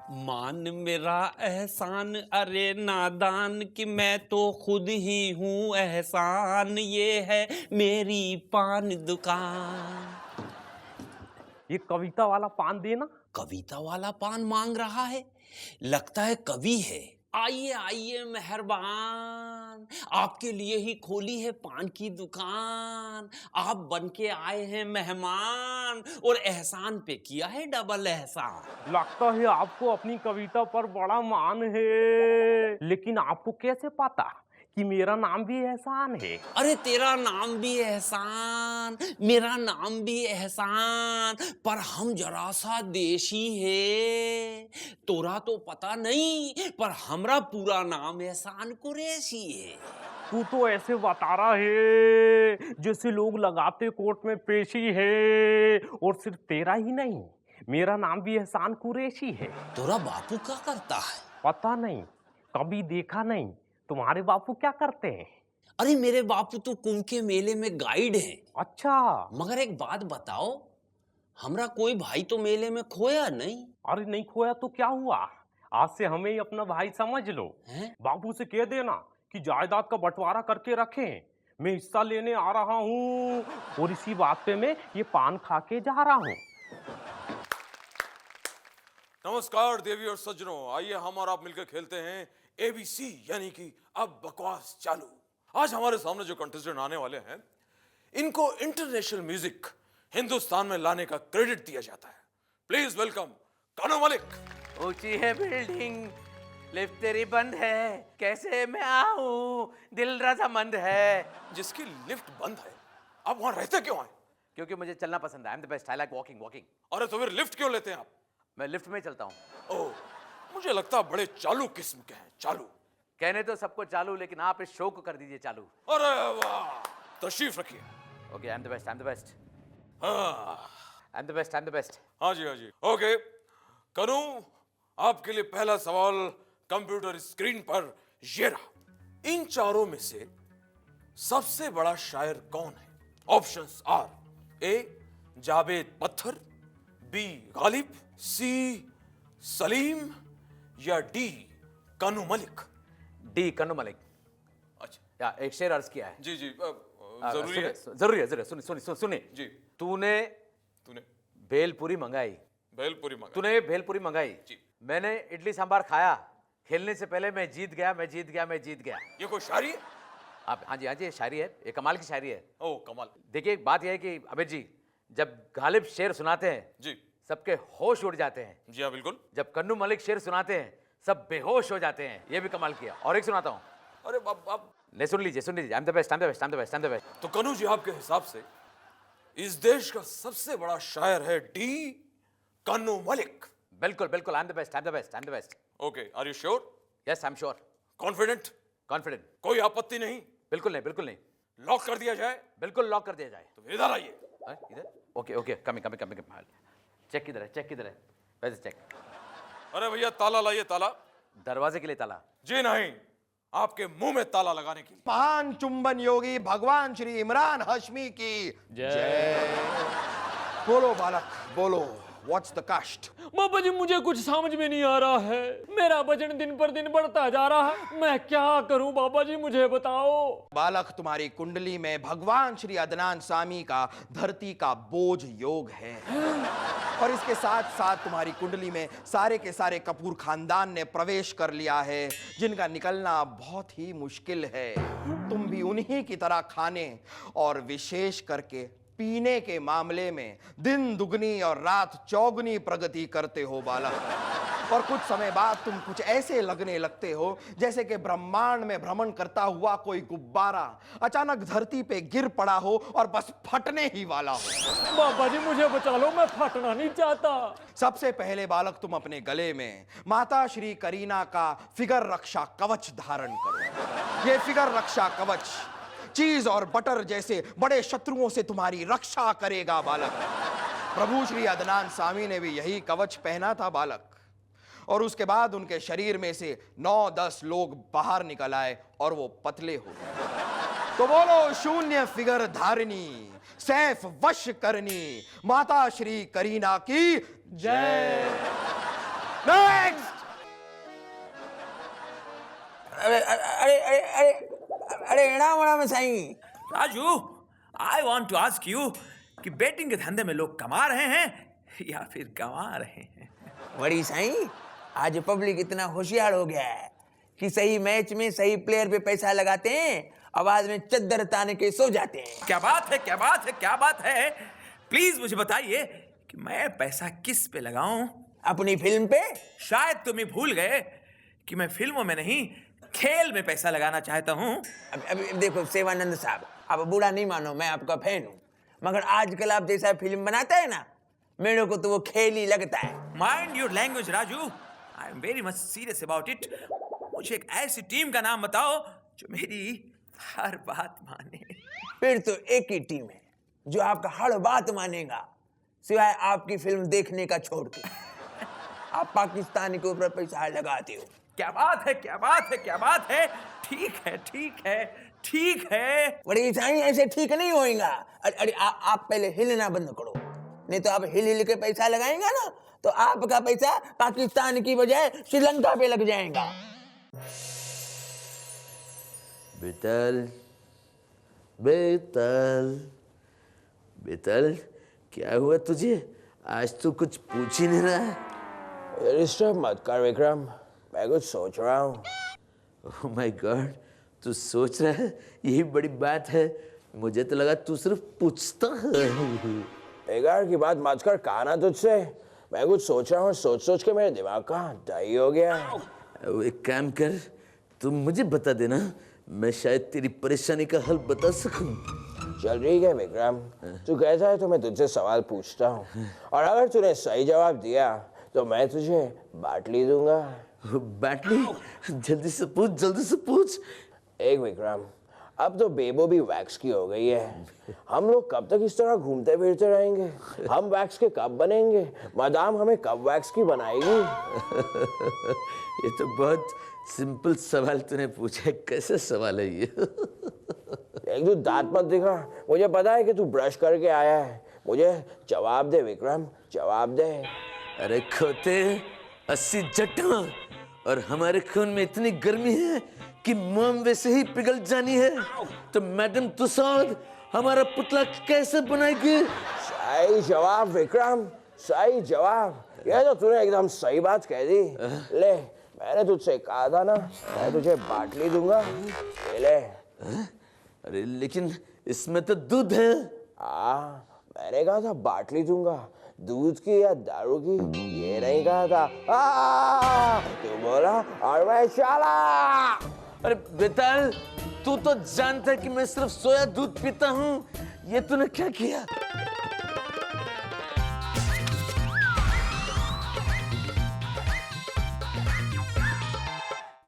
मान मेरा एहसान, अरे नादान कि मैं तो खुद ही हूँ एहसान, ये है मेरी पान दुकान। ये कविता वाला पान देना। कविता वाला पान मांग रहा है, लगता है कवि है। आइए आइए मेहरबान, आपके लिए ही खोली है पान की दुकान। आप बन के आए हैं मेहमान और एहसान पे किया है डबल एहसान। लगता है आपको अपनी कविता पर बड़ा मान है, लेकिन आपको कैसे पता कि मेरा नाम भी एहसान है? अरे तेरा नाम भी एहसान, मेरा नाम भी एहसान, पर हम जरा सा देशी है। तोरा तो पता नहीं, पर हमरा पूरा नाम एहसान कुरैशी है। तू तो ऐसे बता रहा है जैसे लोग लगाते कोर्ट में पेशी है। और सिर्फ तेरा ही नहीं, मेरा नाम भी एहसान कुरैशी है। तोरा बापू क्या करता है? पता नहीं, कभी देखा नहीं। तुम्हारे बापू क्या करते हैं? अरे मेरे बापू तो कुंभ के मेले में गाइड हैं। अच्छा। मगर एक बात बताओ, हमरा कोई भाई तो मेले में खोया नहीं। अरे नहीं खोया तो क्या हुआ, आज से हमें ही अपना भाई समझ लो। हैं? बाबू से कह देना कि जायदाद का बंटवारा करके रखें, मैं हिस्सा लेने आ रहा हूँ। और इसी बात पे मैं ये पान खा के जा रहा हूँ। नमस्कार देवी और सज्जनों, आइए हम और आप मिलकर खेलते हैं एबीसी, यानी कि अब बकवास चालू। आज हमारे सामने जो कंटेस्टेंट आने वाले हैं, इनको इंटरनेशनल म्यूजिक हिंदुस्तान में लाने का क्रेडिट दिया जाता है। प्लीज वेलकम कानू मलिक। ऊंची है बिल्डिंग, लिफ्ट तेरी बंद है, कैसे मैं आऊं, दिल रजामंद है। जिसकी लिफ्ट बंद है, आप वहां रहते क्यों हैं? क्योंकि मुझे चलना पसंद है। आई am the best, I like walking. अरे तो फिर लिफ्ट क्यों लेते हैं आप? मैं लिफ्ट में चलता हूँ। ओह, मुझे लगता है बड़े चालू किस्म के हैं। चालू कहने तो सबको चालू, लेकिन आप इस शो को कर दीजिए चालू। अरे वाह, तशरीफ रखिए। Okay, I am the best, I am the best, हाँ I am the best, I am the best. हाँ जी ओके। करूं आपके लिए पहला सवाल कंप्यूटर स्क्रीन पर ये रहा। इन चारों में से सबसे बड़ा शायर कौन है? ऑप्शंस आर: ए जावेद पत्थर, बी गालिब, सी सलीम, या डी कानू मलिक। डी कन्नू मलिक। अच्छा या एक शेर अर्ज किया है। जी जरूरी है। जरूरी है। सुनिए जी। तूने तूने भेलपुरी मंगाई, भेलपुरी मंगाई। तूने भेलपुरी मंगाई, जी। मैंने इडली सांबार खाया, खेलने से पहले मैं जीत गया। ये कोई शायरी है? आप हाँ जी, ये शायरी है, ये कमाल की शायरी है। ओ कमाल। देखिए बात यह है कि अबेद जी, जब गालिब शेर सुनाते हैं जी सबके होश उड़ जाते हैं। जी हाँ बिल्कुल। जब कन्नू मलिक शेर सुनाते हैं सब बेहोश हो जाते हैं। ये भी कमाल किया। और एक सुनाता हूँ, अरे बाप, नहीं सुन लीजिए। आई am the best, I am the best, I am the best, I am the best. तो कन्नू जी आपके हिसाब से इस देश का सबसे बड़ा शायर है डी कानू मलिक? बिल्कुल, I am the best, I am the best, I am the best. Okay, are you sure? Yes I am sure, confident? Confident. कोई आपत्ति नहीं? बिल्कुल नहीं। लॉक कर दिया जाए? बिल्कुल लॉक कर दिया जाए। तो इधर आइए। इधर? Okay, coming. चेक किधर है? वैसे चेक। अरे भैया ताला लाइए, ताला। दरवाजे के लिए ताला? जी नहीं, आपके मुंह में ताला लगाने के लिए। महान चुंबन योगी भगवान श्री इमरान हाशमी की जय। बोलो बालक बोलो, व्हाट्स द कास्ट? बाबा जी मुझे कुछ समझ में नहीं आ रहा है, मेरा वजन दिन पर दिन बढ़ता जा रहा है, मैं क्या करूं बाबा जी मुझे बताओ। बालक, तुम्हारी कुंडली में भगवान श्री अदनान सामी का धरती का बोझ योग है, और इसके साथ साथ तुम्हारी कुंडली में सारे के सारे कपूर खानदान ने प्रवेश कर लिया है, जिनका निकलना बहुत ही मुश्किल है। तुम भी उन्हीं की तरह खाने और विशेष करके पीने के मामले में दिन दुगनी और रात चौगुनी प्रगति करते हो बालक। और कुछ समय बाद तुम कुछ ऐसे लगने लगते हो जैसे कि ब्रह्मांड में भ्रमण करता हुआ कोई गुब्बारा अचानक धरती पे गिर पड़ा हो और बस फटने ही वाला हो। बाबा जी मुझे बचा लो, मैं फटना नहीं चाहता। सबसे पहले बालक, तुम अपने गले में माता श्री करीना का फिगर रक्षा कवच धारण करो। ये फिगर रक्षा कवच चीज और बटर जैसे बड़े शत्रुओं से तुम्हारी रक्षा करेगा बालक। प्रभु श्री अदनान सामी ने भी यही कवच पहना था बालक, और उसके बाद उनके शरीर में से 9-10 लोग बाहर निकल आए और वो पतले हो गए। तो बोलो शून्य फिगर धारिणी, सैफ वश करनी माता श्री करीना की जय। नेक्स्ट। अरे अरे अरे अरे अरे एड़ा मड़ा में साईं। Raju, I want to ask you कि बैटिंग के धंधे में लोग कमा रहे हैं या फिर गंवा रहे हैं? बड़ी साईं, आज पब्लिक इतना होशियार हो गया है कि सही मैच में सही प्लेयर पे पैसा लगाते हैं, आवाज में चद्दर ताने के सो जाते हैं। क्या बात है, क्या बात है, क्या बात है? प्लीज मुझे बताइए कि मैं पैसा किस पे लगाऊं? अपनी फिल्म पे। शायद तुम ही भूल गए कि मैं फिल्मों में नहीं, खेल में पैसा लगाना चाहता हूं। अब देखो सेवानंद साहब, आप बुरा नहीं मानो, मैं आपका फैन हूँ, मगर आजकल आप जैसा फिल्म बनाते हैं ना, मेरे को तो वो खेल ही लगता है। Mind your language Raju, I am very much serious about it. मुझे एक ऐसी टीम का नाम बताओ जो मेरी हर बात माने। फिर तो एक ही टीम है जो आपका हर बात मानेगा, सिवाय आपकी फिल्म देखने का छोड़ के। आप पाकिस्तान के ऊपर पैसा लगाते हो। क्या बात है, क्या बात है, क्या बात है? ठीक है, ठीक है, ठीक है। बड़ी साईं, ऐसे ठीक नहीं होएगा। अरे आप पहले हिलना बंद करो, नहीं तो आप हिल के पैसा लगाएंगा ना, तो आपका पैसा पाकिस्तान की बजाय श्रीलंका पे लग जाएगा। बेताल, बेताल, बेताल, क्या हुआ तुझे? आज तो कुछ पूछ ही नहीं रहा है। डिस्टर्ब मत कर विक्रम, मैं कुछ सोच रहा हूँ। ओह माय गॉड, तू सोच रहा है? यही बड़ी बात है। मुझे तो लगा तू सिर्फ पूछता है। बेकार की बात मत कर, कहा ना तुझसे मैं कुछ सोच रहा हूँ, सोच सोच के मेरे दिमाग का दही हो गया। एक काम कर, तुम मुझे बता देना, मैं शायद तेरी परेशानी का हल बता सकूं। चल ठीक है विक्रम, तू कहता है तो मैं तुझसे सवाल पूछता हूँ, और अगर तूने सही जवाब दिया तो मैं तुझे बाटली दूंगा। बाटली? जल्दी से पूछ, जल्दी से पूछ। एक विक्रम, अब तो बेबो भी वैक्स की हो गई है, हम लोग कब तक इस तरह घूमते फिरते रहेंगे? हम वैक्स के कब बनेंगे? मदाम हमें कब वैक्स की बनाएगी? ये तो बहुत सिंपल सवाल तूने पूछा है। कैसा सवाल है ये? एक तू दांत मत दिखा, मुझे पता है कि तू ब्रश करके आया है। मुझे जवाब दे विक्रम, जवाब दे। अरे खोते, 80 जट्टा और हमारे खून में इतनी गर्मी है कि मोम वैसे ही पिघल जानी है, तो मैडम तुसाद हमारा पुतला कैसे बनाएगी? सही जवाब विक्रम, सही जवाब। ये तो तूने एकदम सही बात कह दी। ले, मैंने तुझसे कहा था ना, मैं तुझे बाटली दूंगा, ले। अरे लेकिन इसमें तो दूध है। मैंने कहा था बाटली दूंगा, दूध की या दारू की ये नहीं कहा था। तू बोला और मैं चला। अरे बेताल, तू तो जानता है कि मैं सिर्फ सोया दूध पीता हूँ। ये तूने क्या किया?